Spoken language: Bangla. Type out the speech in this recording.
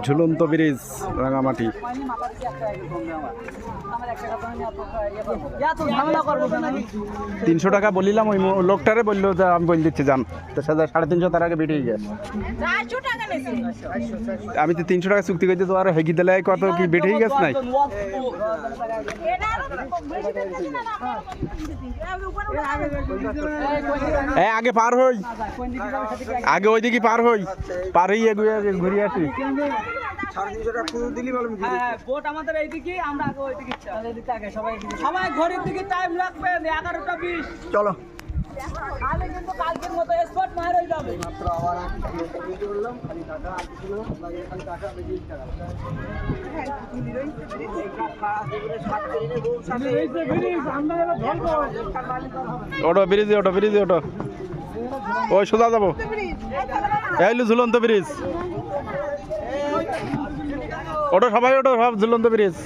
ঝুলন্ত ব্রিজ রাঙামাটি। 300 টাকা বলিলাম, ওই লোকটারে বললো যে আমি বলে দিচ্ছি যান, তো 350 তার আগে বেরিয়ে গেছে। আমি তো 300 টাকা চুক্তি করতে, তো আর হেগি দিলে কত কি বেরিয়ে গেছে নাই। আগে পার হই, আগে ওইদিকে পার হই, পার হই ঘুরে আসি। সবাই ঘড়ির দিকে টাইম রাখবে 11টা 20। চলো কিন্তু কালকের মতো স্পট মার হয়ে যাবে। ওটো ব্রিজে, ওটো ব্রিজে, ওটো ওই সোজা যাবো। এইলো ঝুলন্ত ব্রিজ, ওটো সবাই, ওটো সব ঝুলন্ত ব্রিজ।